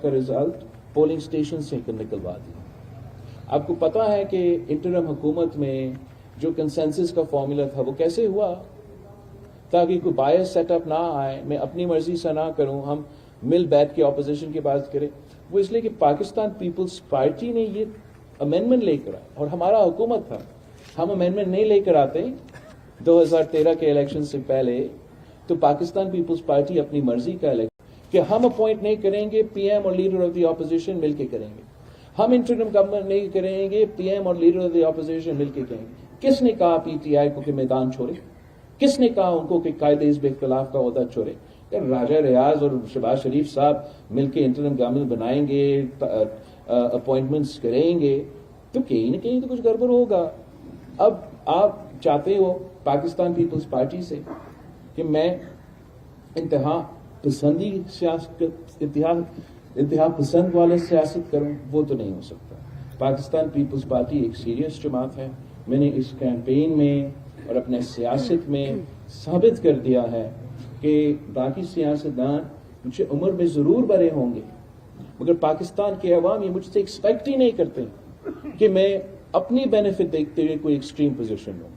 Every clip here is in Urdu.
کا رزلٹ پولنگ اسٹیشن سے نکلوا دیا. آپ کو پتا ہے کہ انٹرم حکومت میں جو کنسنسس کا فارمولا تھا وہ کیسے ہوا؟ تاکہ کوئی بائس سیٹ اپ نہ آئے, میں اپنی مرضی سے نہ کروں, ہم مل بیٹھ کے اپوزیشن کی بات کریں. وہ اس لیے کہ پاکستان پیپلز پارٹی نے یہ امینڈمنٹ لے کر آئے اور ہمارا حکومت تھا. ہم امینڈمنٹ نہیں لے کر آتے 2013 کے الیکشن سے پہلے تو پاکستان پیپلز پارٹی اپنی مرضی کا الیکشن کہ ہم اپوائنٹ نہیں کریں گے, پی ایم اور لیڈر آف دی اپوزیشن مل کے کریں گے. ہم انٹرم گورنمنٹ نہیں کریں گے, پی ایم اور لیڈر آف دی اپوزیشن مل کے کریں گے. کس نے کہا پی ٹی آئی کو کہ میدان چھوڑے؟ کس نے کہا ان کو کہ قائد حزب اختلاف کا عہدہ چھوڑے؟ راجہ ریاض اور شہباز شریف صاحب مل کے انٹرم گورنمنٹ بنائیں گے, اپوائنٹمنٹس کریں گے, تو کہیں نہ کہیں تو کچھ گڑبڑ ہوگا. اب آپ چاہتے ہو پاکستان پیپلز پارٹی سے کہ میں انتہا پسندی سیاست, انتہا پسند والے سیاست کروں, وہ تو نہیں ہو سکتا. پاکستان پیپلز پارٹی ایک سیریس جماعت ہے. میں نے اس کیمپین میں اور اپنے سیاست میں ثابت کر دیا ہے کہ باقی سیاستدان مجھے عمر میں ضرور بڑے ہوں گے, مگر پاکستان کے عوام یہ مجھ سے ایکسپیکٹ ہی نہیں کرتے کہ میں اپنی بینیفٹ دیکھتے ہوئے کوئی ایکسٹریم پوزیشن لوں گا.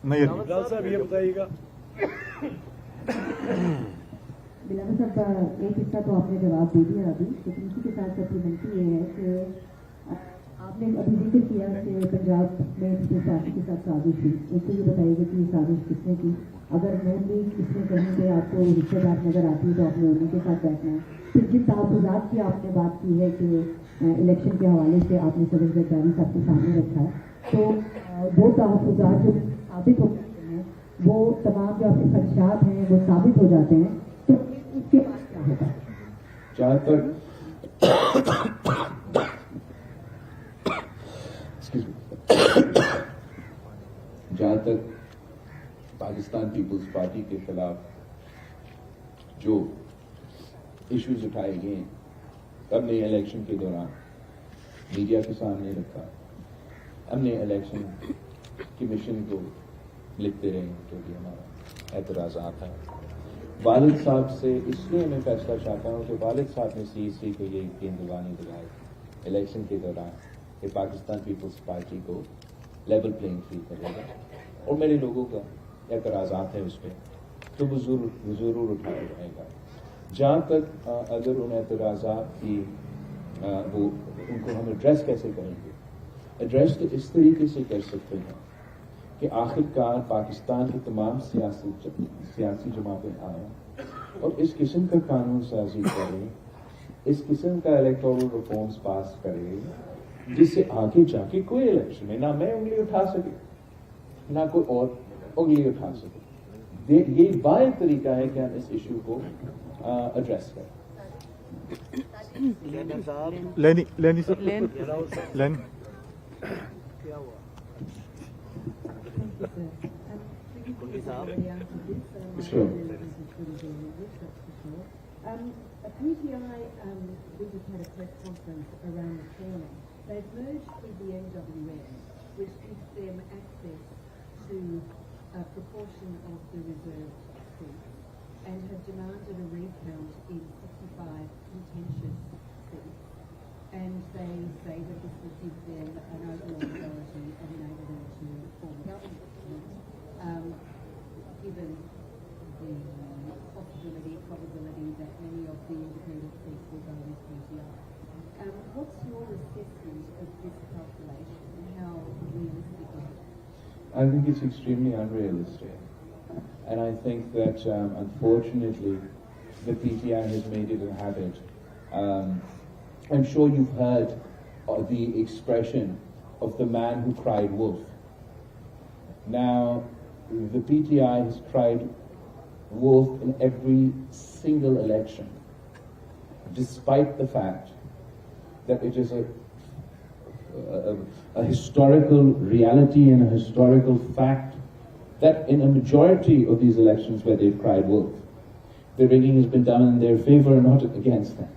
نواز صاحب یہ بتائیے گا. بلاول صاحب ایک حصہ تو آپ نے جواب دے دیا ابھی, لیکن اسی کے ساتھ سپلیمنٹری یہ ہے کہ آپ نے ابھی ذکر کیا کہ پنجاب میں کسی پارٹی کے ساتھ سازش ہوئی. اس سے یہ بتائیے گا کہ یہ سازش کس نے کی؟ اگر نون لیگ اس میں کہیں پہ آپ کو رشتے دار نظر آتی ہے تو آپ نے انہیں کے ساتھ بیٹھنا ہے. پھر جن تحفظات کی آپ نے بات کی ہے کہ الیکشن کے حوالے سے آپ نے صدر زرداری صاحب کے سامنے رکھا ہے, تو وہ تحفظات جو ثابت ہو سکتے ہیں, وہ تمام جو آپ کے خدشات ہیں وہ ثابت ہو جاتے ہیں, تو اس کے بعد کیا ہوگا؟ جہاں تک پاکستان پیپلز پارٹی کے خلاف جو ایشوز اٹھائے گئے ہیں, ہم نے الیکشن کے دوران میڈیا کے سامنے رکھا. ہم نے الیکشن کمیشن کو لکھتے رہے جو بھی ہمارا اعتراضات ہیں. والد صاحب سے اس لیے میں فیصلہ چاہتا ہوں کہ والد صاحب نے سی کو یہ گیندبانی دلائی الیکشن کے دوران کہ پاکستان پیپلز پارٹی کو لیول پلینگ فیلڈ کرے گا, اور میرے لوگوں کا اعتراضات ہے اس پہ تو وہ ضرور اٹھایا جائے گا. جہاں تک اگر ان اعتراضات کی وہ ان کو ہم ایڈریس کیسے کریں گے, ایڈریس تو اس طریقے سے کر سکتے ہیں کہ آخرکار پاکستان کی تمام سیاسی جماعتیں آئیں اور اس قسم کا قانون سازی کریں, اس قسم کا الیکٹورل ریفارمز پاس کرے جس سے آگے جا کے کوئی الیکشن میں نہ میں انگلی اٹھا سکے نہ کوئی اور انگلی اٹھا سکے. یہ واحد طریقہ ہے کہ ہم اس ایشو کو ایڈریس کریں. PTI we just had a press conference around the corner. They've merged with the NWN, which gives them access to a proportion of the reserved seats, and have demanded a recount in 65 contentious seats. And they say that this will give them an overall majority and enable them to form government, given the probability that many of the independent seats will go with PTI. What's your assessment of this calculation and how realistic is it? I think it's extremely unrealistic. And I think that, unfortunately, the PTI has made it a habit. I'm sure you've heard the expression of the man who cried wolf. Now, the PTI has cried wolf in every single election, despite the fact that it is a historical reality and a historical fact that in a majority of these elections where they've cried wolf, the rigging has been done in their favor and not against them.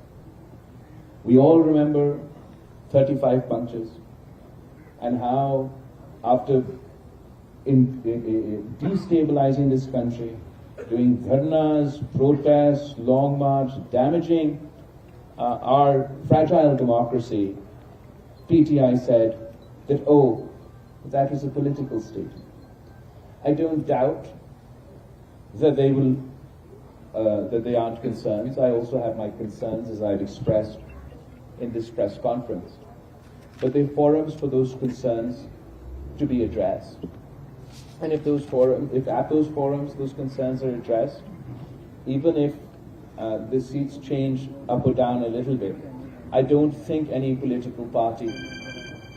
We all remember 35 punches and how after destabilizing this country, doing dharnas, protests, long march, damaging our fragile democracy, PTI said that, oh, that was a political statement. I don't doubt that they will, that they aren't concerns. I also have my concerns, as I've expressed in this press conference. But there are forums for those concerns to be addressed. And if at those forums those concerns are addressed, even if the seats change up or down a little bit, I don't think any political party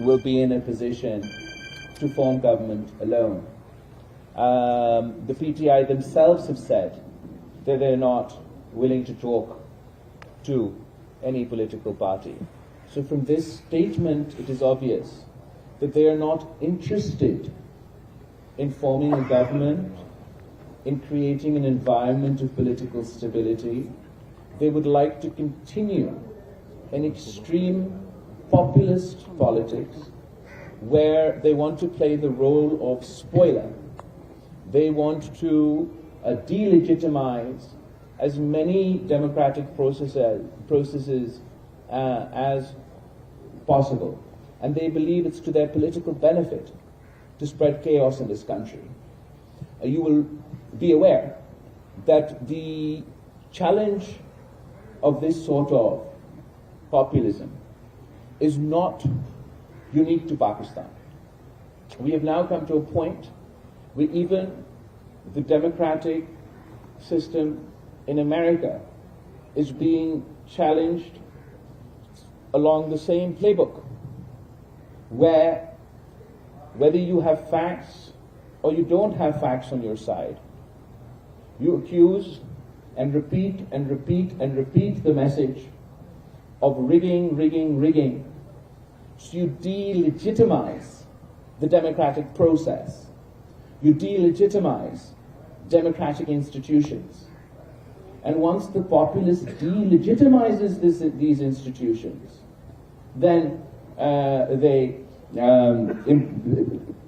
will be in a position to form government alone. The PTI themselves have said that they're not willing to talk to any political party. So from this statement, it is obvious that they are not interested in forming a government, in creating an environment of political stability. They would like to continue an extreme populist politics where they want to play the role of spoiler. They want to delegitimize as many democratic processes as possible. And they believe it's to their political benefit to spread chaos in this country. You will be aware that the challenge of this sort of populism is not unique to Pakistan. We have now come to a point where even the democratic system in America is being challenged along the same playbook, where whether you have facts or you don't have facts on your side, you accuse and repeat and repeat and repeat the message of rigging, rigging, rigging. So you delegitimize the democratic process. You delegitimize democratic institutions. And once the populace delegitimizes these institutions, then they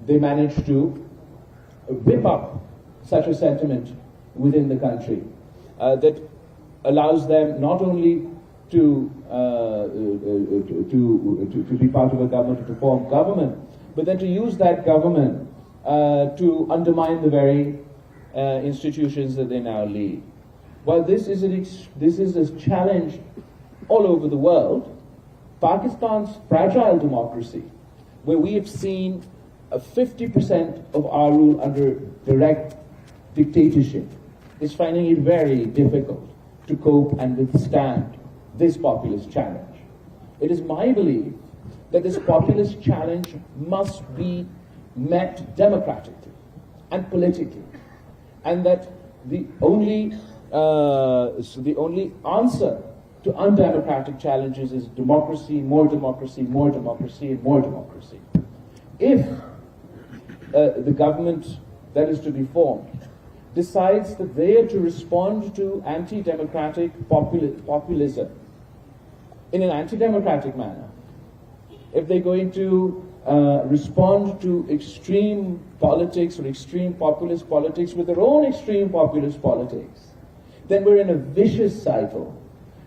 manage to whip up such a sentiment within the country that allows them not only to be part of a government, to form government, but then to use that government to undermine the very institutions that they now lead. While this is a challenge all over the world, Pakistan's fragile democracy, where we have seen 50% of our rule under direct dictatorship, is finding it very difficult to cope and withstand this populist challenge. It is my belief that this populist challenge must be met democratically and politically, and that the only answer to undemocratic challenges is democracy, more democracy, more democracy, and more democracy. If the government that is to be formed decides that they are to respond to anti-democratic populism in an anti-democratic manner, if they're going to respond to extreme politics or extreme populist politics with their own extreme populist politics, then we're in a vicious cycle.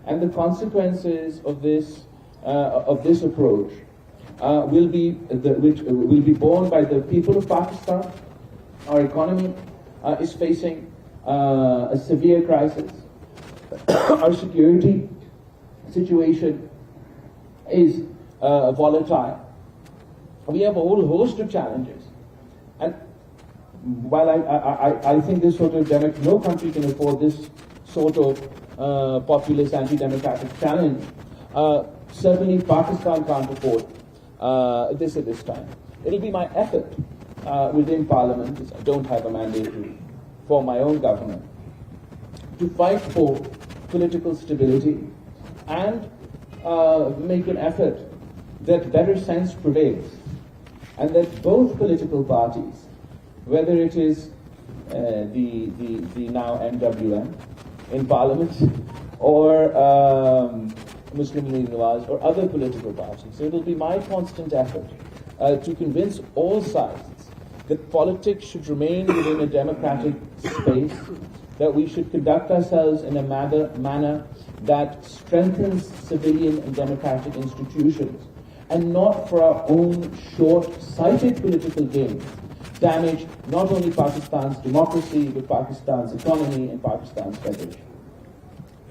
And the consequences of this approach will be borne by the people of Pakistan. Our economy is facing a severe crisis. Our security situation is volatile. We have a whole host of challenges. And while I think this sort of no country can afford this sort of populist anti-democratic challenge, certainly Pakistan can't afford this at this time. It'll be my effort within Parliament, as I don't have a mandate to form my own government, to fight for political stability and make an effort that better sense prevails, and that both political parties, whether it is the now MWM in Parliament or Muslim League Nawaz or other political parties, it will be my constant effort to convince all sides that politics should remain within a democratic space, that we should conduct ourselves in a manner that strengthens civilian and democratic institutions, and not for our own short-sighted political gains damage not only Pakistan's democracy, but Pakistan's economy and Pakistan's federation.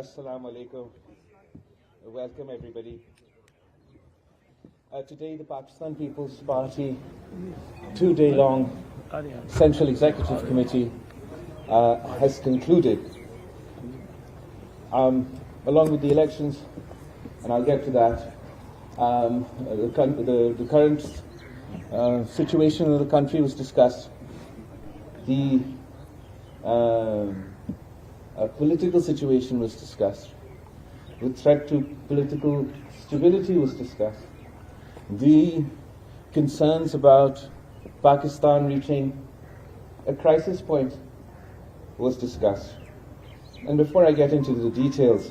Assalamu alaikum. Welcome everybody. Today the Pakistan People's Party 2-day-long Central Executive Committee has concluded. Along with the elections, and I'll get to that, the current situation of the country was discussed. The political situation was discussed. The threat to political stability was discussed. The concerns about Pakistan reaching a crisis point was discussed. And before I get into the details,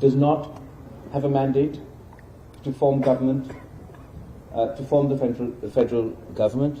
does not have a mandate to form government, to form the federal government,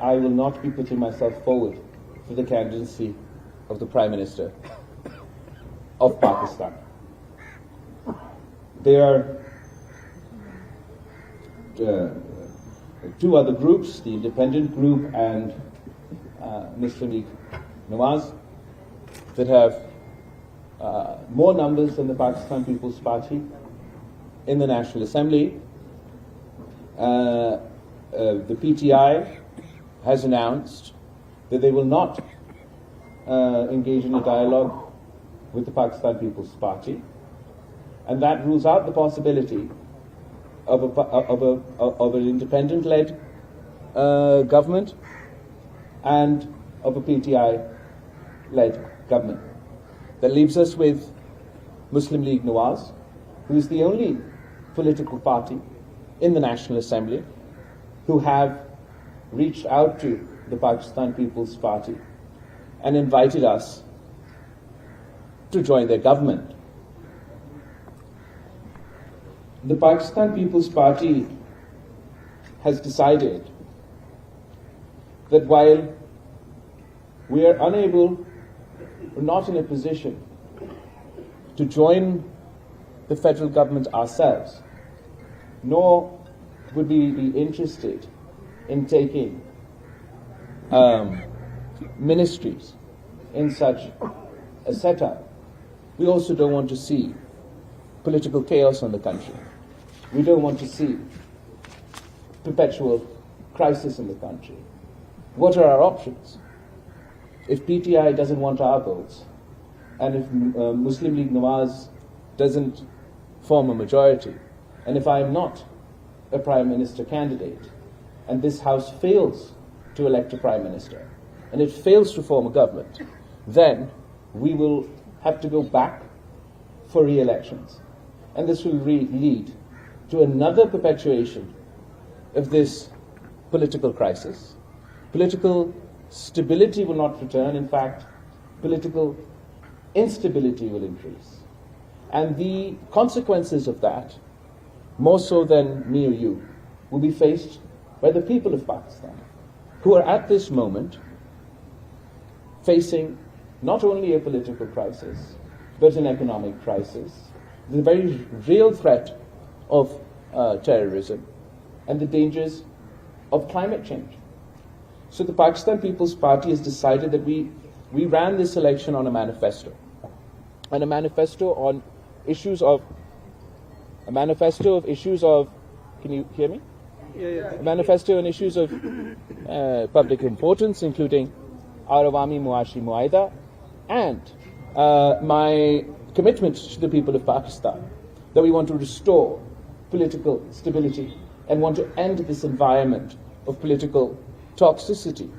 I will not be putting myself forward for the candidacy of the Prime Minister of Pakistan. There are two other groups, the independent group and Muslim League Nawaz, that have more numbers than the Pakistan People's Party in the National Assembly. The PTI has announced that they will not engage in a dialogue with the Pakistan People's Party, and that rules out the possibility of an independent-led government and of a PTI-led government. That leaves us with Muslim League Nawaz, who is the only political party in the National Assembly who have reached out to the Pakistan People's Party and invited us to join their government. The Pakistan People's Party has decided that while we are unable, or not in a position to join the federal government ourselves, nor would we be interested in taking ministries in such a setup. We also don't want to see political chaos in the country. We don't want to see perpetual crisis in the country. What are our options? If PTI doesn't want our votes, and if Muslim League Nawaz doesn't form a majority, and if I am not a Prime Minister candidate, and this House fails to elect a Prime Minister, and it fails to form a government, then we will have to go back for re-elections. And this will lead to another perpetuation of this political crisis. Political stability will not return. In fact, political instability will increase. And the consequences of that, more so than me or you, will be faced by the people of Pakistan, who are at this moment facing not only a political crisis, but an economic crisis, the very real threat of terrorism, and the dangers of climate change. So the Pakistan People's Party has decided that we ran this election on a manifesto, and a manifesto on issues of a manifesto of issues of, can you hear me? A manifesto on issues of public importance, including our Awami Muashi Muaida and my commitment to the people of Pakistan, that we want to restore political stability and want to end this environment of political toxicity.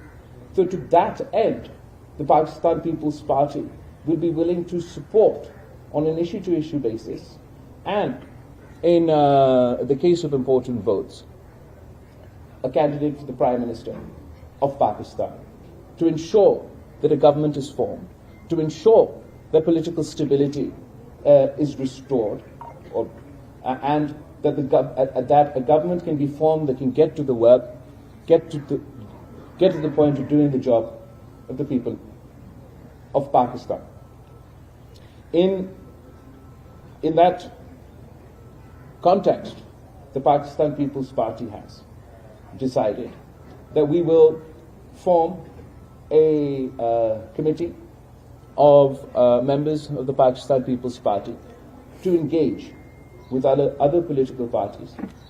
So to that end, the Pakistan People's Party will be willing to support on an issue-to-issue basis, and in the case of important votes, a candidate for the Prime Minister of Pakistan, to ensure that a government is formed, to ensure that political stability is restored, and that a government can be formed that can get to the work, get to the point of doing the job of the people of Pakistan. In that context, the Pakistan People's Party has decided that we will form a committee of members of the Pakistan People's Party to engage with other political parties.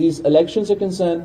these elections are concerned,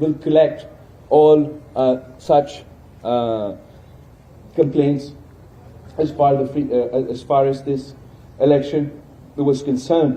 will collect all such complaints as far as this election was concerned,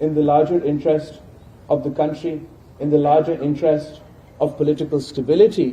in the larger interest of the country, in the larger interest of political stability,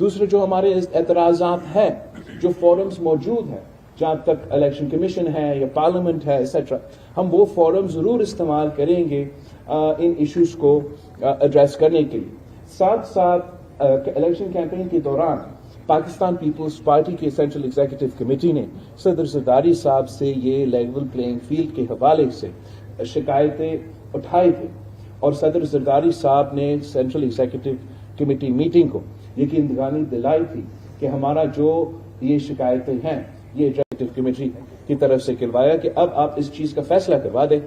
دوسرے جو ہمارے اعتراضات ہیں، جو فورمز موجود ہیں، جہاں تک الیکشن کمیشن ہے یا پارلیمنٹ ہے ایٹسٹرا، ہم وہ فورم ضرور استعمال کریں گے ان ایشوز کو ایڈریس کرنے کے لیے. ساتھ ساتھ الیکشن کیمپین کے دوران پاکستان پیپلز پارٹی کے سینٹرل ایگزیکٹو کمیٹی نے صدر زرداری صاحب سے یہ لیول پلینگ فیلڈ کے حوالے سے شکایتیں اٹھائی تھی، اور صدر زرداری صاحب نے سینٹرل ایگزیکٹو کمیٹی میٹنگ کو یقین دہانی دلائی تھی کہ ہمارا جو یہ شکایتیں ہیں یہ ایگزیکٹو کمیٹی کی طرف سے کروایا کہ اب آپ اس چیز کا فیصلہ کروا دیں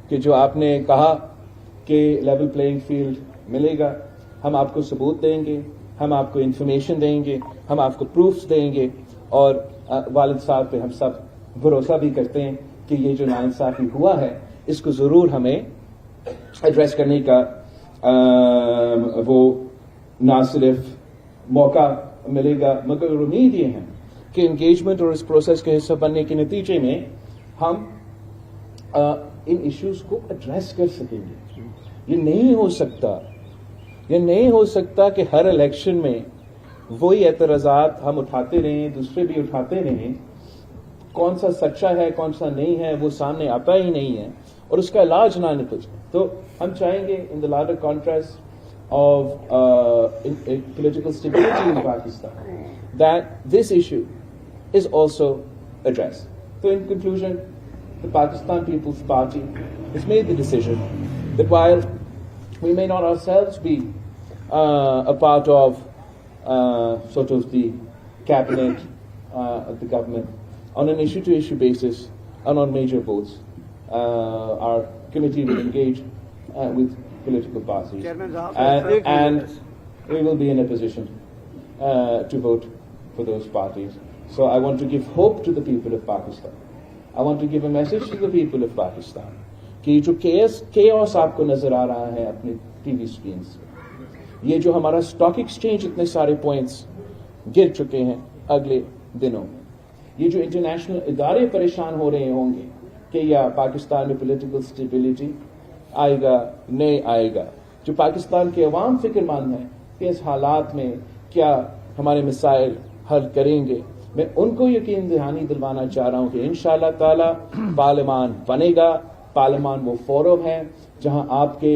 کہ جو آپ نے کہا کہ لیول پلینگ فیلڈ ملے گا، ہم آپ کو ثبوت دیں گے، ہم آپ کو انفارمیشن دیں گے، ہم آپ کو پروفس دیں گے، اور والد صاحب پہ ہم سب بھروسہ بھی کرتے ہیں کہ یہ جو ناانصافی ہوا ہے اس کو ضرور ہمیں ایڈریس کرنے کا وہ نہ صرف موقع ملے گا، مگر امید یہ ہے کہ انگیجمنٹ اور اس پروسیس کے حصہ بننے کے نتیجے میں ہم ان ایشوز کو ایڈریس کر سکیں گے. یہ نہیں ہو سکتا کہ ہر الیکشن میں وہی اعتراضات ہم اٹھاتے رہیں، دوسرے بھی اٹھاتے رہیں، کون سا سچا ہے کون سا نہیں ہے وہ سامنے آتا ہی نہیں ہے اور اس کا علاج نہ نکل جائے. تو ہم چاہیں گے in the larger contrast of political stability in Pakistan that this issue is also addressed. So in conclusion, the Pakistan People's Party has made the decision that while we may not ourselves be a part of sort of the cabinet of the government on an issue-to-issue basis and on major votes, our committee will engage with political parties and we will be in a position to vote for those parties. So I want to give hope to the people of Pakistan. I want to give a message to the people of Pakistan کہ جو chaos آپ کو نظر آ رہا ہے اپنے ٹی وی اسکرین سے، یہ جو ہمارا اسٹاک ایکسچینج اتنے سارے پوائنٹس گر چکے ہیں اگلے دنوں میں، یہ جو انٹرنیشنل ادارے پریشان ہو رہے ہوں گے کہ یا پاکستان میں پولیٹیکل اسٹیبلٹی آئے گا نہیں آئے گا، جو پاکستان کے عوام فکر مند ہیں کہ اس حالات میں کیا ہمارے مسائل حل کریں گے، میں ان کو یقین دہانی دلوانا چاہ رہا ہوں کہ انشاءاللہ تعالی پارلیمان بنے گا. پارلیمان وہ فورم ہے جہاں آپ کے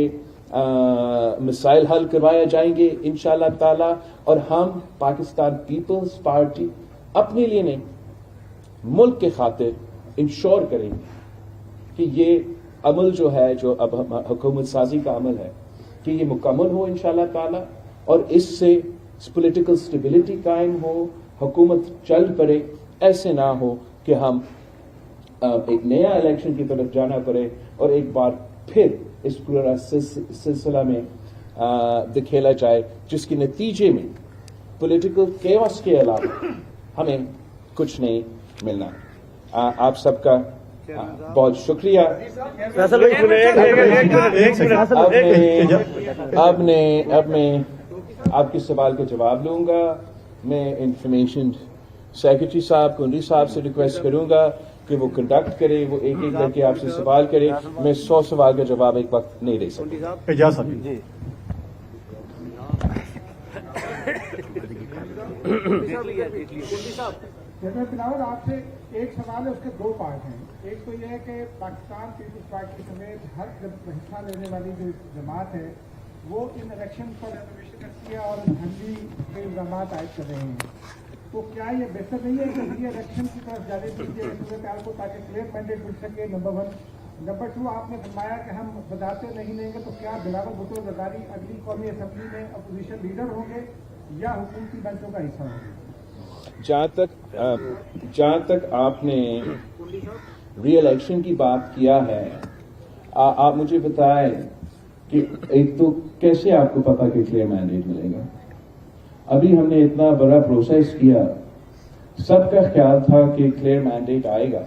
مسائل حل کروائے جائیں گے انشاءاللہ تعالی، اور ہم پاکستان پیپلز پارٹی اپنے لیے نہیں ملک کے خاطر انشور کریں گے کہ یہ عمل جو ہے، جو اب حکومت سازی کا عمل ہے، کہ یہ مکمل ہو انشاءاللہ تعالی، اور اس سے پولیٹیکل اسٹیبلٹی قائم ہو، حکومت چل پڑے. ایسے نہ ہو کہ ہم ایک نیا الیکشن کی طرف جانا پڑے اور ایک بار پھر اس پورا سلسلہ میں دکھیلا جائے جس کے نتیجے میں پولیٹیکل کیوس کے علاوہ ہمیں کچھ نہیں ملنا. آپ سب کا بہت شکریہ. اب میں آپ کے سوال کا جواب لوں گا. میں انفارمیشن سیکرٹری صاحب کنڈی صاحب سے ریکویسٹ کروں گا کہ وہ کنڈکٹ کرے، وہ ایک ایک کر کے آپ سے سوال کرے. میں 100 سوال کا جواب ایک وقت نہیں دے سکتا. جنرل بلاول، آپ سے ایک سوال ہے، اس کے 2 پارٹ ہیں. ایک تو یہ ہے کہ پاکستان پیپلز پارٹی سمیت ہر حصہ لینے والی جو جماعت ہے وہ ان الیکشن پر ریزرویشن اور دھاندلی کے الزامات عائد کر رہے ہیں، تو کیا یہ بہتر نہیں ہے کہ ری الیکشن کی طرف جانے دیجیے صورتحال کو تاکہ کلیئر مینڈیٹ مل سکے؟ نمبر 1. نمبر 2، آپ نے فرمایا کہ ہم بتاتے نہیں لیں گے، تو کیا بلاول بھٹو زرداری اگلی قومی اسمبلی میں اپوزیشن لیڈر ہوں گے یا حکومتی بینچوں کا حصہ ہوں گے؟ جہاں تک آپ نے ری الیکشن کی بات کیا ہے، آپ مجھے بتائیں کہ ایک تو کیسے آپ کو پتا کہ کلیئر مینڈیٹ ملے گا؟ ابھی ہم نے اتنا بڑا پروسیس کیا، سب کا خیال تھا کہ کلیئر مینڈیٹ آئے گا،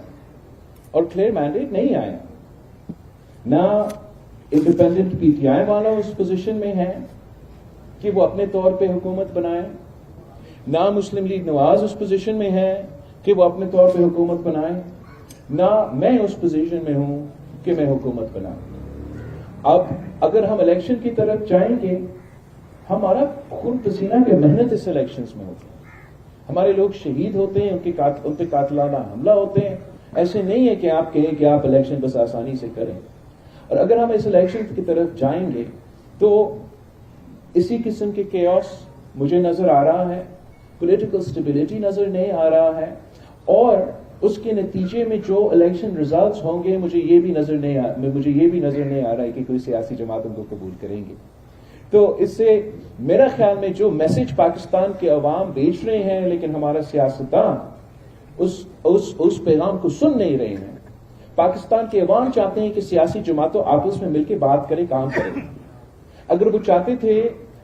اور کلیئر مینڈیٹ نہیں آیا. نہ انڈیپینڈنٹ پی ٹی آئی والا اس پوزیشن میں ہے کہ وہ اپنے طور پہ حکومت بنائے، نہ مسلم لیگ نواز اس پوزیشن میں ہے کہ وہ اپنے طور پہ حکومت بنائے، نہ میں اس پوزیشن میں ہوں کہ میں حکومت بناؤں. اب اگر ہم الیکشن کی طرف جائیں گے ہمارا خون پسینہ کے محنت اس الیکشنز میں ہوتی ہے. ہمارے لوگ شہید ہوتے ہیں, ان پہ قاتلانہ حملہ ہوتے ہیں. ایسے نہیں ہے کہ آپ کہیں کہ آپ الیکشن بس آسانی سے کریں. اور اگر ہم اس الیکشن کی طرف جائیں گے تو اسی قسم کے کیوس مجھے نظر آ رہا ہے, پولیٹیکل سٹیبلٹی نظر نہیں آ رہا ہے, اور اس کے نتیجے میں جو الیکشن ریزلٹس ہوں گے مجھے یہ بھی نظر نہیں آ رہا ہے کہ کوئی سیاسی جماعت ان کو قبول کریں گے. تو اس سے میرا خیال میں جو میسج پاکستان کے عوام بیچ رہے ہیں, لیکن ہمارا سیاستدان اس پیغام کو سن نہیں رہے ہیں. پاکستان کے عوام چاہتے ہیں کہ سیاسی جماعتوں آپس میں مل کے بات کریں, کام کریں. اگر وہ چاہتے تھے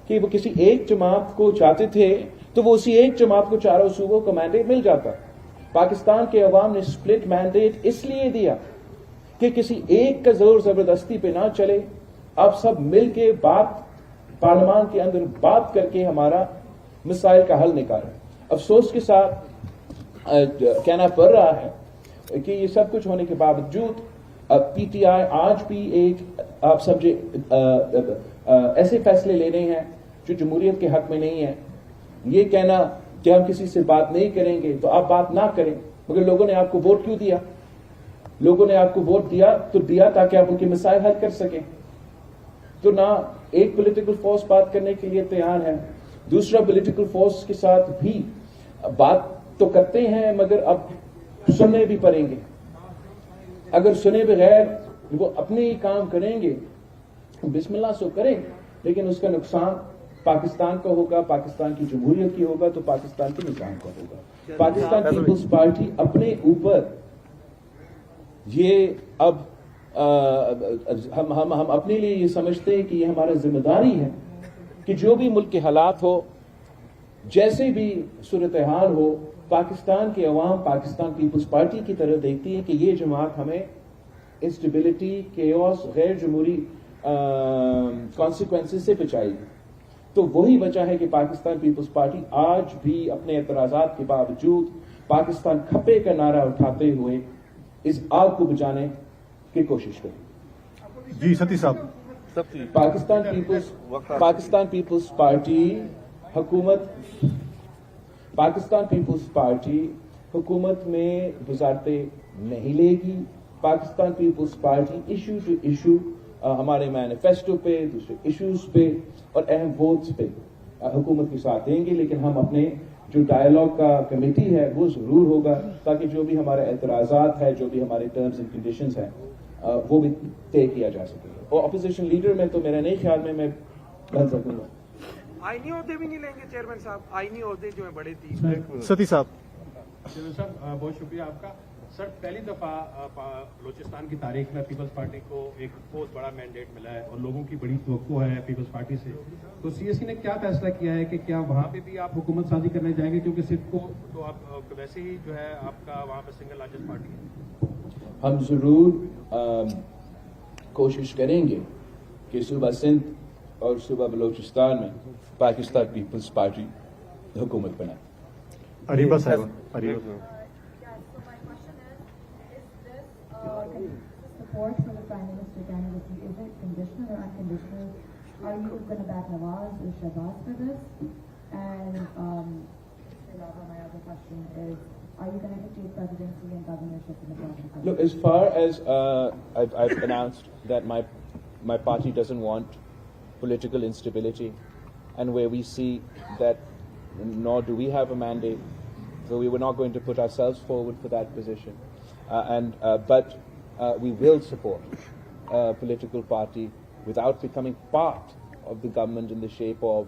کہ وہ کسی ایک جماعت کو چاہتے تھے تو وہ اسی ایک جماعت کو چاروں صوبوں کا مینڈیٹ مل جاتا. پاکستان کے عوام نے سپلٹ مینڈیٹ اس لیے دیا کہ کسی ایک کا زور زبردستی پہ نہ چلے. آپ سب مل کے پارلیمان کے اندر بات کر کے ہمارا مسائل کا حل نکالیں. افسوس کے ساتھ کہنا پڑ رہا ہے کہ یہ سب کچھ ہونے کے باوجود پی ٹی آئی آج بھی ایک آپ سمجھے ایسے فیصلے لے رہے ہیں جو جمہوریت کے حق میں نہیں ہے. یہ کہنا کہ ہم کسی سے بات نہیں کریں گے تو آپ بات نہ کریں, مگر لوگوں نے آپ کو ووٹ کیوں دیا؟ لوگوں نے آپ کو ووٹ دیا تاکہ آپ ان کے مسائل حل کر سکیں. تو نہ ایک پولیٹیکل فورس بات کرنے کے لیے تیار ہے, دوسرا پولیٹیکل فورس کے ساتھ بھی بات تو کرتے ہیں مگر اب سننے بھی پڑیں گے. اگر سنے بغیر وہ اپنے ہی کام کریں گے, بسم اللہ سو کریں, لیکن اس کا نقصان پاکستان کا ہوگا, پاکستان کی جمہوریت کی ہوگا, تو پاکستان کے نظام کا ہوگا. پاکستان پیپلز پارٹی اپنے اوپر یہ اب ہم اپنے لیے یہ سمجھتے ہیں کہ یہ ہمارا ذمہ داری ہے کہ جو بھی ملک کے حالات ہو, جیسے بھی صورتحال ہو, پاکستان کے عوام پاکستان پیپلز پارٹی کی طرف دیکھتی ہے کہ یہ جماعت ہمیں انسٹیبلٹی, کیوس, غیر جمہوری کانسیکوینسز سے بچائے گی. تو وہی وجہ ہے کہ پاکستان پیپلز پارٹی آج بھی اپنے اعتراضات کے باوجود پاکستان کھپے کا نعرہ اٹھاتے ہوئے اس آگ کو بجانے کی کوشش کرے. جی ستی صاحب. پاکستان پیپلز پارٹی حکومت میں وزارتیں نہیں لے گی. Pakistan Peoples Party issue to issue ہمارے مینیفیسٹو پہ, دوسرے ایشوز پہ اور اہم ووٹس پہ حکومت کے ساتھ دیں گے, لیکن ہم اپنے جو ڈائیلاگ کا کمیٹی ہے وہ ضرور ہوگا تاکہ جو بھی ہمارے اعتراضات ہے, جو بھی ہمارے ٹرمز اینڈ کنڈیشنز ہیں وہ بھی طے کیا جا سکے. اور اپوزیشن لیڈر میں تو میرا نہیں خیال میں بن سکوں گا. آئینی عہدے بھی نہیں لیں گے چیئرمین صاحب, آئینی عہدے جو ہیں بڑے 30. ستی صاحب. چیئرمین صاحب بہت شکریہ آپ کا. سر پہلی دفعہ بلوچستان کی تاریخ میں پیپلز پارٹی کو ایک بہت بڑا مینڈیٹ ملا ہے اور لوگوں کی بڑی توقع ہے پیپلز پارٹی سے. تو سی ایس سی نے کیا فیصلہ کیا ہے کہ کیا وہاں پہ بھی آپ حکومت سازی کرنے جائیں گے, کیونکہ صرف کو تو آپ ویسے ہی جو ہے آپ کا وہاں پہ سنگل لارجسٹ پارٹی ہے. ہم ضرور کوشش کریں گے کہ صوبہ سندھ اور صوبہ بلوچستان میں پاکستان پیپلز پارٹی حکومت بنائے. اریبہ صاحب. Support for the Prime Minister candidacy, is it conditional or unconditional? Are you going to back Nawaz or Shahbaz for this? And my other question is, are you going to take presidency and governorship in the province? Look, as far as I've announced that my party doesn't want political instability, and where we see that nor do we have a mandate, so we were not going to put ourselves forward for that position. But we will support a political party without becoming part of the government in the shape of,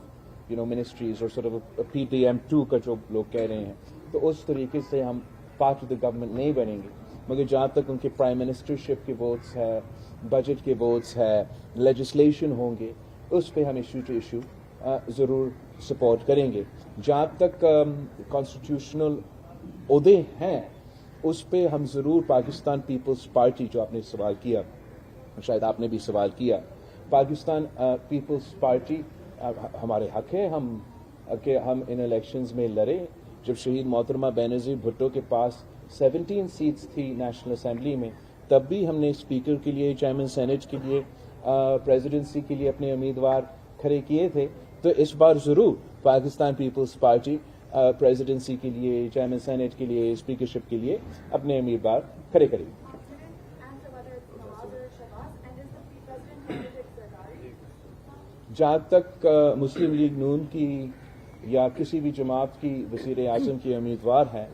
ministries or sort of a PTM2 کا جو لوگ کہہ رہے ہیں. تو اس طریقے سے ہم پارٹ آف دا گورنمنٹ نہیں بنیں گے, مگر جہاں تک ان کے پرائم منسٹرشپ کے ووٹس ہے, بجٹ کے ووٹس ہے, لیجسلیشن ہوں گے, اس پہ ہم ایشو ٹو ایشو ضرور سپورٹ کریں گے. جہاں تک کانسٹیٹیوشنل عہدے ہیں اس پہ ہم ضرور پاکستان پیپلز پارٹی, جو آپ نے سوال کیا, شاید آپ نے بھی سوال کیا, پاکستان پیپلز پارٹی ہمارے حق ہے کہ ہم ان الیکشنز میں لڑیں. جب شہید محترمہ بینظیر بھٹو کے پاس 17 سیٹس تھی نیشنل اسمبلی میں, تب بھی ہم نے اسپیکر کے لیے, چیئرمین سینٹ کے لیے, پریزیڈنسی کے لیے اپنے امیدوار کھڑے کیے تھے. تو اس بار ضرور پاکستان پیپلز پارٹی پریزیڈنسی کے لیے, چیئرمین سینیٹ کے لیے, اسپیکرشپ کے لیے اپنے امیدوار کھڑے کرے گی. جہاں تک مسلم لیگ نون کی یا کسی بھی جماعت کی وزیر اعظم کی امیدوار ہیں,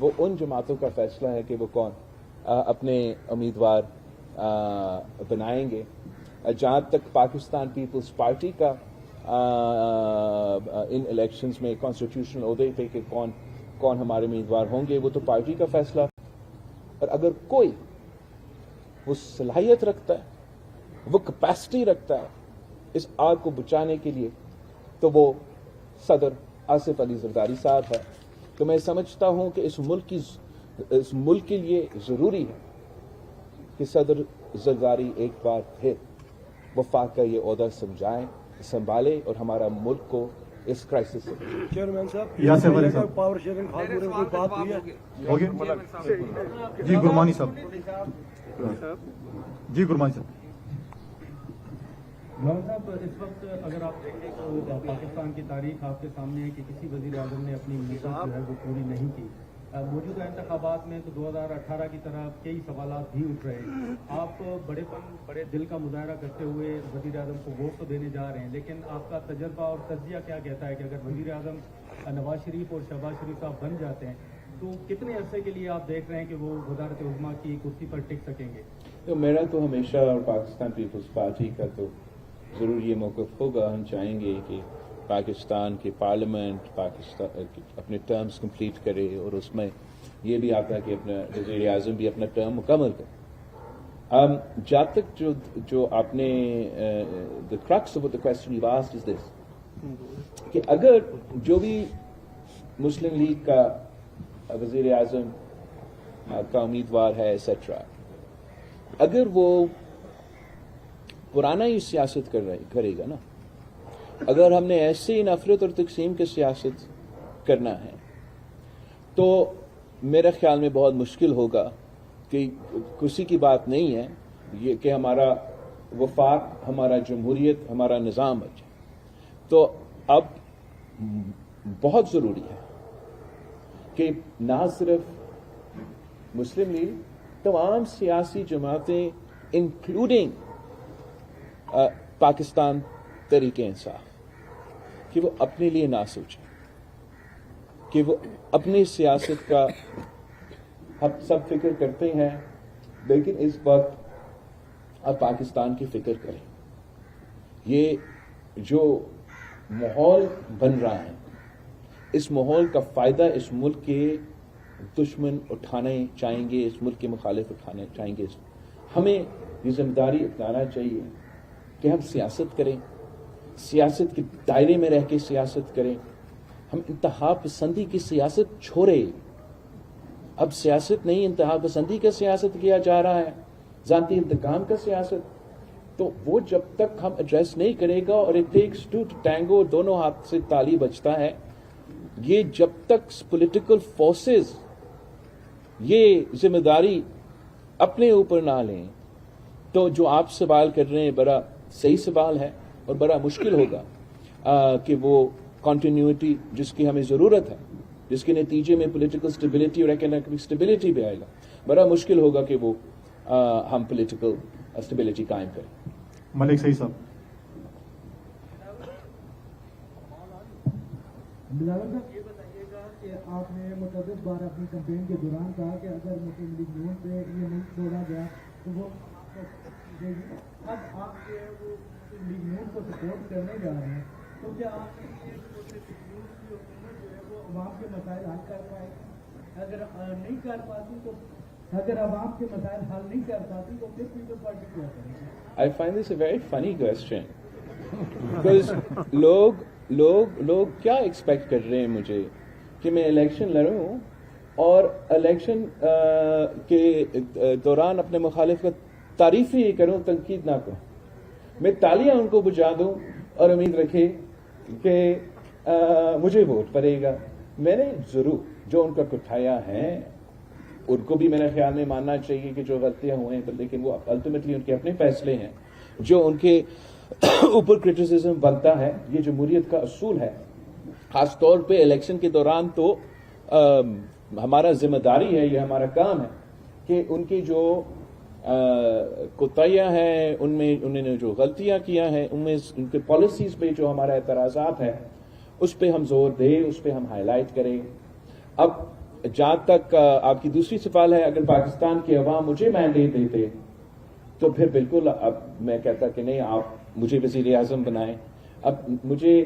وہ ان جماعتوں کا فیصلہ ہے کہ وہ کون اپنے امیدوار بنائیں گے. جہاں تک پاکستان پیپلز پارٹی کا ان الیکشنز میں کانسٹیٹیوشنل عہدے پہ کہ کون ہمارے امیدوار ہوں گے, وہ تو پارٹی کا فیصلہ. اور اگر کوئی وہ صلاحیت رکھتا ہے, وہ کیپیسٹی رکھتا ہے اس آگ کو بچانے کے لیے, تو وہ صدر آصف علی زرداری صاحب ہے. تو میں سمجھتا ہوں کہ اس ملک کے لیے ضروری ہے کہ صدر زرداری ایک بار پھر وفاق کا یہ عہدہ سنبھالے اور ہمارا ملک کو اس کرائسس سے. چیئرمین صاحب, یاسر علی صاحب, پاور شیئرنگ خاتون کی بات ہوئی ہے. ہو گیا جی گرمانی صاحب, جی گرمانی صاحب. بلاول صاحب, اس وقت اگر آپ دیکھیں تو پاکستان کی تاریخ آپ کے سامنے ہے کہ کسی وزیر اعظم نے اپنی مدت جو ہے وہ پوری نہیں کی. موجودہ انتخابات میں تو 2018 کی طرح کئی سوالات بھی اٹھ رہے ہیں. آپ بڑے دل کا مظاہرہ کرتے ہوئے وزیر اعظم کو ووٹ تو دینے جا رہے ہیں, لیکن آپ کا تجربہ اور تجزیہ کیا کہتا ہے کہ اگر وزیر اعظم نواز شریف اور شہباز شریف صاحب بن جاتے ہیں تو کتنے عرصے کے لیے آپ دیکھ رہے ہیں کہ وہ وزارت عظمیٰ کی کرسی پر ٹک سکیں گے؟ تو میرا تو ہمیشہ اور پاکستان پیپلز پارٹی کا تو ضرور یہ موقف ہوگا, ہم چاہیں گے کہ پاکستان کی پارلیمنٹ پاکستان اپنے ٹرمز کمپلیٹ کرے, اور اس میں یہ بھی آتا ہے کہ اپنا وزیر اعظم بھی اپنا ٹرم مکمل کرے. جہاں تک جو آپ نے the crux of the question you've asked is this, کہ اگر جو بھی مسلم لیگ کا وزیر اعظم کا امیدوار ہے ایٹسٹرا, اگر وہ پرانا ہی سیاست کرے گا نا, اگر ہم نے ایسے ہی نفرت اور تقسیم کی سیاست کرنا ہے تو میرے خیال میں بہت مشکل ہوگا کہ کسی کی بات نہیں ہے یہ کہ ہمارا وفاق, ہمارا جمہوریت, ہمارا نظام بچے. تو اب بہت ضروری ہے کہ نہ صرف مسلم لیگ, تمام سیاسی جماعتیں انکلوڈنگ پاکستان تحریک انصاف, کہ وہ اپنے لیے نہ سوچیں, کہ وہ اپنی سیاست کا ہم سب فکر کرتے ہیں, لیکن اس وقت اب پاکستان کی فکر کریں. یہ جو ماحول بن رہا ہے, اس ماحول کا فائدہ اس ملک کے دشمن اٹھانے چاہیں گے, اس ملک کے مخالف اٹھانے چاہیں گے. ہمیں یہ ذمہ داری اپنانا چاہیے کہ ہم سیاست کریں, سیاست کے دائرے میں رہ کے سیاست کریں. ہم انتہا پسندی کی سیاست چھوڑے. اب سیاست نہیں, انتہا پسندی کا سیاست کیا جا رہا ہے, ذاتی انتقام کا سیاست. تو وہ جب تک ہم ایڈریس نہیں کرے گا, اور اٹ ٹیکس ٹو ٹینگو, دونوں ہاتھ سے تالی بجتا ہے, یہ جب تک پولیٹیکل فورسز یہ ذمہ داری اپنے اوپر نہ لیں, تو جو آپ سوال کر رہے ہیں بڑا صحیح سوال ہے, اور بڑا مشکل ہوگا کہ وہ کنٹینیوٹی جس کی ہمیں ضرورت ہے, جس کے نتیجے میں پولیٹیکل سٹیبلٹی اور اکنامک سٹیبلٹی بھی آئے گا, بڑا مشکل ہوگا کہ وہ ہم پولیٹیکل سٹیبلٹی قائم کریں. ملک صحیح صاحب. بلاول صاحب, یہ بتائیے گا کہ آپ نے متعدد بار اپنی کمپین کے دوران کہا کہ اگر مسلم لیگ نون پہ یہ نہیں چھوڑا گیا تو وہ دے گی. اب آپ جو ہے وہ مسلم لیگ نون کو سپورٹ کرنے جا رہے ہیں, تو کیا آپ کی حکومت جو ہے وہ عوام کے مسائل حل کر پائے؟ اگر نہیں کر پاتی تو, اگر عوام کے مسائل حل نہیں کر پاتی تو پھر پیپلز پارٹی کیا کرے گی؟ I find this a very funny question. Because لوگ کیا ایکسپیکٹ کر رہے ہیں مجھے کہ میں الیکشن لڑوں اور الیکشن کے دوران اپنے مخالف کا تعریف ہی کروں, تنقید نہ کروں. میں تالیاں ان کو بجا دوں اور امید رکھے کہ مجھے ووٹ پڑے گا. میں نے ضرور جو ان کا کٹھایا ہے ان کو بھی میرے خیال میں ماننا چاہیے کہ جو غلطیاں ہوئے ہیں, لیکن وہ الٹیمیٹلی ان کے اپنے فیصلے ہیں. جو ان کے اوپر کرٹیسزم بنتا ہے. یہ جمہوریت کا اصول ہے. خاص طور پہ الیکشن کے دوران تو ہمارا ذمہ داری ہے, یہ ہمارا کام ہے کہ ان کی جو کوتاہیاں ہیں, انہوں نے جو غلطیاں کیا ہیں, ان کے پالیسیز پہ جو ہمارا اعتراضات ہیں اس پہ ہم زور دیں, اس پہ ہم ہائی لائٹ کریں. اب جہاں تک آپ کی دوسری سوال ہے, اگر پاکستان کے عوام مجھے مینڈیٹ دیتے تو پھر بالکل اب میں کہتا کہ نہیں, آپ مجھے وزیر اعظم بنائیں. اب مجھے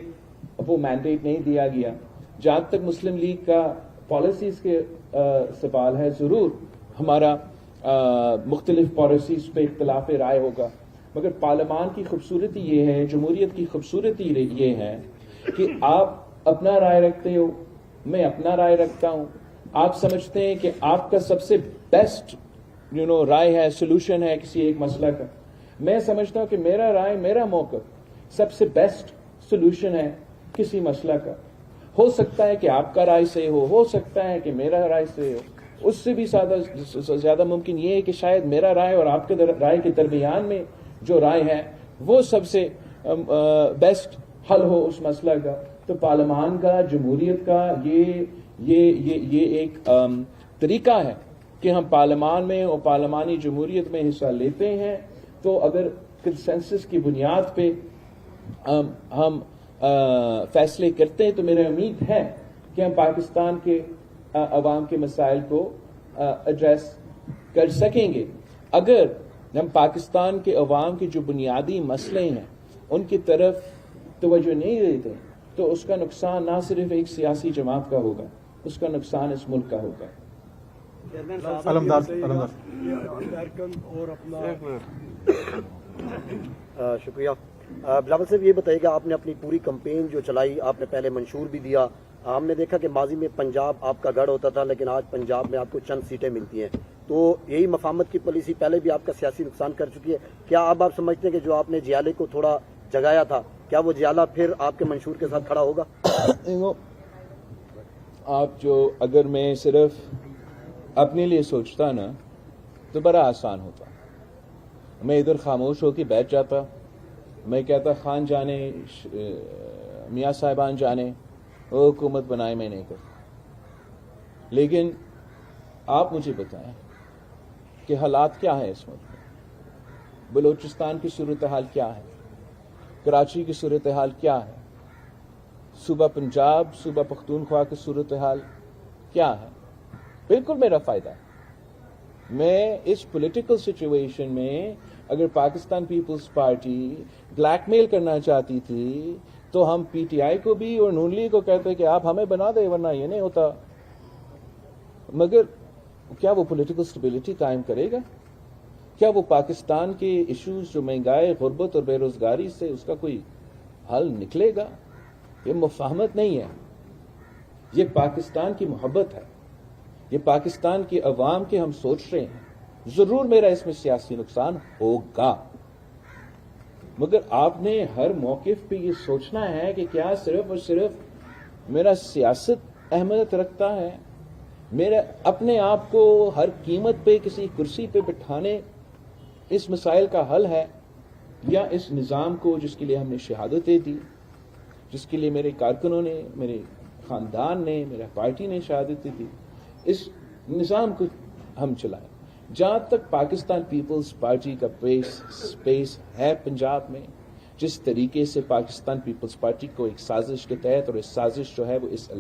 وہ مینڈیٹ نہیں دیا گیا. جہاں تک مسلم لیگ کا پالیسیز کے سوال ہے, ضرور ہمارا مختلف پالیسیز پہ اختلاف رائے ہوگا, مگر پارلیمان کی خوبصورتی یہ ہے, جمہوریت کی خوبصورتی یہ ہے کہ آپ اپنا رائے رکھتے ہو, میں اپنا رائے رکھتا ہوں. آپ سمجھتے ہیں کہ آپ کا سب سے بیسٹ رائے ہے, سولوشن ہے کسی ایک مسئلہ کا. میں سمجھتا ہوں کہ میرا رائے, میرا موقف سب سے بیسٹ سولوشن ہے کسی مسئلہ کا. ہو سکتا ہے کہ آپ کا رائے سے ہو سکتا ہے کہ میرا رائے سے ہو. اس سے بھی زیادہ ممکن یہ ہے کہ شاید میرا رائے اور آپ کے رائے کے درمیان میں جو رائے ہے وہ سب سے بیسٹ حل ہو اس مسئلہ کا. تو پارلیمان کا, جمہوریت کا یہ ایک طریقہ ہے کہ ہم پارلیمان میں اور پارلیمانی جمہوریت میں حصہ لیتے ہیں. تو اگر کنسنسس کی بنیاد پہ ہم فیصلے کرتے ہیں تو میری امید ہے کہ ہم پاکستان کے عوام کے مسائل کو ایڈریس کر سکیں گے. اگر ہم پاکستان کے عوام کے جو بنیادی مسئلے ہیں ان کی طرف توجہ نہیں دیتے تو اس کا نقصان نہ صرف ایک سیاسی جماعت کا ہوگا, اس کا نقصان اس ملک کا ہوگا. شکریہ. بلاول صاحب, یہ بتائیے کہ آپ نے اپنی پوری کمپین جو چلائی, آپ نے پہلے منشور بھی دیا. ہم نے دیکھا کہ ماضی میں پنجاب آپ کا گڑھ ہوتا تھا, لیکن آج پنجاب میں آپ کو چند سیٹیں ملتی ہیں. تو یہی مفاہمت کی پالیسی پہلے بھی آپ کا سیاسی نقصان کر چکی ہے. کیا اب آپ سمجھتے ہیں کہ جو آپ نے جیالے کو تھوڑا جگایا تھا, کیا وہ جیالہ پھر آپ کے منشور کے ساتھ کھڑا ہوگا؟ آپ اگر میں صرف اپنے لیے سوچتا نا تو بڑا آسان ہوتا. میں ادھر خاموش ہو کے بیٹھ جاتا, میں کہتا خان جانے, میاں صاحبان جانے, وہ حکومت بنائے, میں نہیں کرتا. لیکن آپ مجھے بتائیں کہ حالات کیا ہے اس ملک میں. بلوچستان کی صورتحال کیا ہے, کراچی کی صورتحال کیا ہے, صوبہ پنجاب, صوبہ پختونخوا کی صورتحال کیا ہے. بالکل میرا فائدہ ہے. میں اس پولیٹیکل سچویشن میں اگر پاکستان پیپلز پارٹی بلیک میل کرنا چاہتی تھی تو ہم پی ٹی آئی کو بھی اور نون لیگ کو کہتے کہ آپ ہمیں بنا دیں, ورنہ یہ نہیں ہوتا. مگر کیا وہ پولیٹیکل سٹیبلٹی قائم کرے گا؟ کیا وہ پاکستان کے ایشوز جو مہنگائی, غربت اور بے روزگاری سے اس کا کوئی حل نکلے گا؟ یہ مفاہمت نہیں ہے, یہ پاکستان کی محبت ہے, یہ پاکستان کے عوام کے ہم سوچ رہے ہیں. ضرور میرا اس میں سیاسی نقصان ہوگا, مگر آپ نے ہر موقف پہ یہ سوچنا ہے کہ کیا صرف اور صرف میرا سیاست اہمیت رکھتا ہے, میرا اپنے آپ کو ہر قیمت پہ کسی کرسی پہ بٹھانے اس مسائل کا حل ہے, یا اس نظام کو جس کے لیے ہم نے شہادتیں دی, جس کے لیے میرے کارکنوں نے, میرے خاندان نے, میرا پارٹی نے شہادتیں دی, اس نظام کو ہم چلائیں. جہاں تک پاکستان پیپلز پارٹی کا اسپیس ہے پنجاب میں, جس طریقے سے پاکستان پیپلز پارٹی کو ایک سازش کے تحت, اور اس سازش جو ہے وہ اس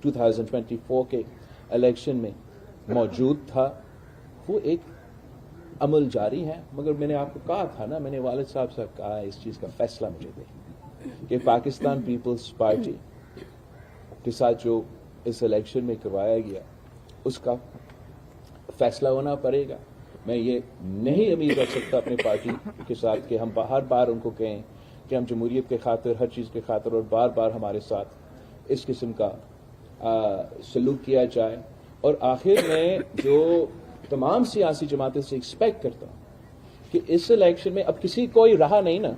2024 کے الیکشن میں موجود تھا, وہ ایک عمل جاری ہے. مگر میں نے آپ کو کہا تھا نا, میں نے والد صاحب سے کہا اس چیز کا فیصلہ مجھے دے کہ پاکستان پیپلز پارٹی کے ساتھ جو اس الیکشن میں کروایا گیا اس کا فیصلہ ہونا پڑے گا. میں یہ نہیں امید رکھ سکتا اپنی پارٹی کے ساتھ کہ ہم ہر بار ان کو کہیں کہ ہم جمہوریت کے خاطر, ہر چیز کے خاطر, اور بار بار ہمارے ساتھ اس قسم کا سلوک کیا جائے. اور آخر میں جو تمام سیاسی جماعتیں سے ایکسپیکٹ کرتا ہوں کہ اس الیکشن میں اب کسی کوئی رہا نہیں نا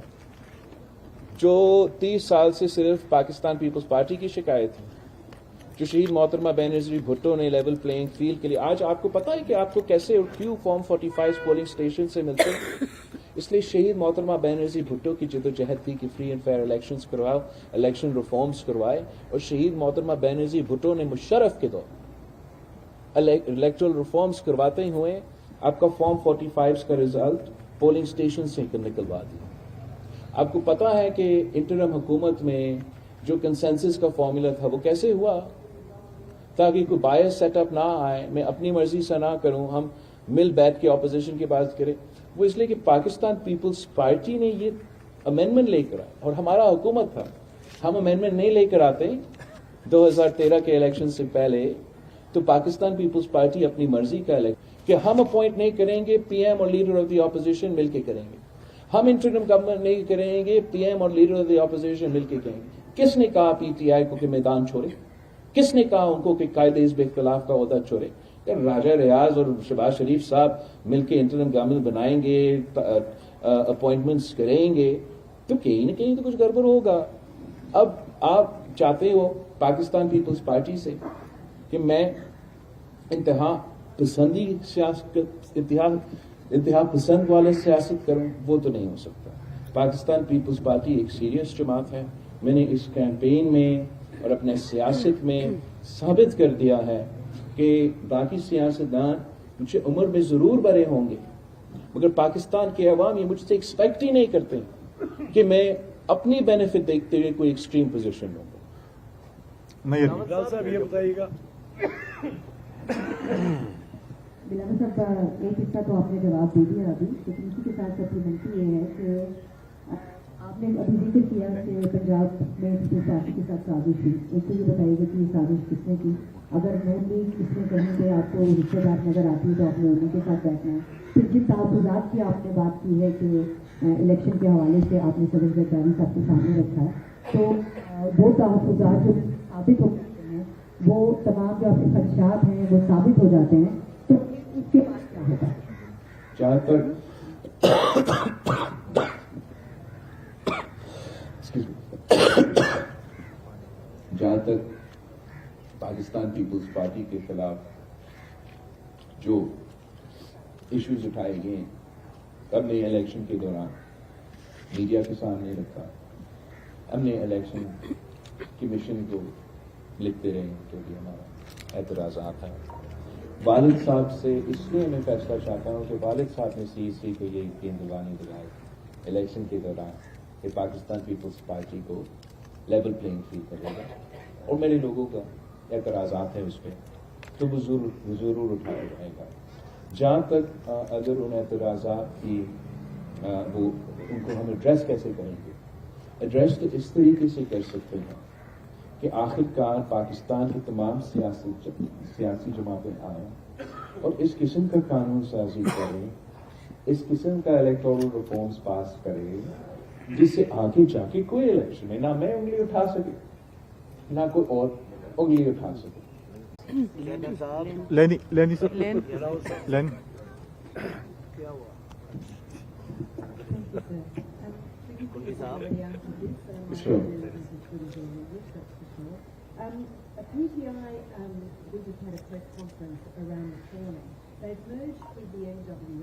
جو 30 سال سے صرف پاکستان پیپلز پارٹی کی شکایت ہے, جو شہید محترمہ بینظیر بھٹو نے لیول پلینگ فیلڈ کے لیے, آج آپ کو پتا ہے کہ آپ کو کیسے اور کیوں فارم 45 پولنگ اسٹیشن سے ملتے ہیں, اس لیے شہید محترمہ بینظیر بھٹو کی جدوجہد تھی کہ فری اینڈ فیئر الیکشنز کرواؤ، الیکشن ریفارمز کروائے، اور شہید محترمہ بینظیر بھٹو نے مشرف کے دور الیکٹرل ریفارمز کرواتے ہوئے آپ کا فارم 45 کا رزلٹ پولنگ اسٹیشن سے نکلوا دیا۔ آپ کو پتا ہے کہ انٹرم حکومت میں جو کنسنسس کا فارمولا تھا وہ کیسے ہوا؟ تاکہ کوئی بائس سیٹ اپ نہ آئے، میں اپنی مرضی سے نہ کروں، ہم مل بیٹھ کے اپوزیشن کی بات کریں۔ وہ اس لیے کہ پاکستان پیپلز پارٹی نے یہ امینڈمنٹ لے کر آئے اور ہمارا حکومت تھا، ہم امینڈمنٹ نہیں لے کر آتے 2013 کے الیکشن سے پہلے تو پاکستان پیپلز پارٹی اپنی مرضی کا الیکشن کہ ہم اپوائنٹ نہیں کریں گے، پی ایم اور لیڈر آف دی اپوزیشن مل کے کریں گے، ہم انٹرم گورنمنٹ نہیں کریں گے، پی ایم اور لیڈر آف دی اپوزیشن مل کے کریں گے۔ کس نے کہا پی ٹی آئی کو کہ میدان چھوڑے؟ کس نے کہا ان کو کہ قائد حزب اختلاف کا عہدہ چھوڑے؟ راجہ ریاض اور شہباز شریف صاحب مل کے انٹرم گورنمنٹ بنائیں گے، اپوائنٹمنٹس کریں گے، تو کہیں نہ کہیں تو کچھ گڑبڑ ہوگا۔ اب آپ چاہتے ہو پاکستان پیپلز پارٹی سے کہ میں انتہا پسندی سیاست، انتہا پسند والے سیاست کروں، وہ تو نہیں ہو سکتا۔ پاکستان پیپلز پارٹی ایک سیریس جماعت ہے۔ میں نے اس کیمپین میں اور اپنے سیاست میں ثابت کر دیا ہے کہ باقی سیاستدان مجھے عمر میں ضرور بڑے ہوں گے، مگر پاکستان کے عوام یہ مجھ سے ایکسپیکٹ ہی نہیں کرتے کہ میں اپنی بینیفٹ دیکھتے ہوئے کوئی ایکسٹریم پوزیشن لوں گا۔ عمران صاحب یہ بتائیے گا۔ بلاول صاحب ایک حصہ تو آپ نے جواب دے دیا ابھی، لیکن اسی کے ساتھ سپلیمنٹری یہ ہے کہ آپ نے ابھی ذکر کیا کہ پنجاب میں جس پارٹی کے ساتھ سازش ہوئی، ایک تو یہ بتائیے گا کہ یہ سازش کس نے کی؟ اگر نون لیگ اس میں کہیں پہ آپ کو رشتے دار نظر آتی ہے تو آپ نے انہیں کے ساتھ بیٹھنا ہے۔ پھر جن تحفظات کی آپ نے بات کی ہے کہ الیکشن کے حوالے سے آپ نے صدر زرداری صاحب کے سامنے رکھا ہے، تو وہ تحفظات جو ثابت ہو جاتے ہیں، وہ تمام جو آپ کے خدشات ہیں وہ ثابت ہو جاتے ہیں، تو اس کے بعد کیا ہوگا؟ جہاں تک پاکستان پیپلز پارٹی کے خلاف جو ایشوز اٹھائے گئے ہیں، ہم نے الیکشن کے دوران میڈیا کے سامنے رکھا، ہم نے الیکشن کمیشن کو لکھتے رہے جو بھی ہمارا اعتراضات ہیں۔ والد صاحب سے اس لیے میں فیصلہ چاہتا ہوں کہ والد صاحب نے سی کو یہ یقین دلائی الیکشن کے دوران کہ پاکستان پیپلز پارٹی کو لیول پلینگ فیلڈ کرے گا، اور میرے لوگوں کا اعتراضات ہیں اس پہ تو وہ ضرور اٹھایا جائے گا۔ جہاں تک اگر ان اعتراضات کی وہ ان کو ہم ایڈریس کیسے کریں گے؟ ایڈریس تو اس طریقے سے کر سکتے ہیں کہ آخر کار پاکستان کی تمام سیاسی جماعتیں آئیں اور اس قسم کا قانون سازی کریں، اس قسم کا الیکٹورل ریفارمز پاس کرے جس سے آگے جا کے کوئی الیکشن میں نہ میں انگلی اٹھا سکے نہ کوئی اور انگلی اٹھا سکے۔ لینی سر، لینی کیا ہوا؟ PTI we just had a press conference around this morning. They've merged with the NW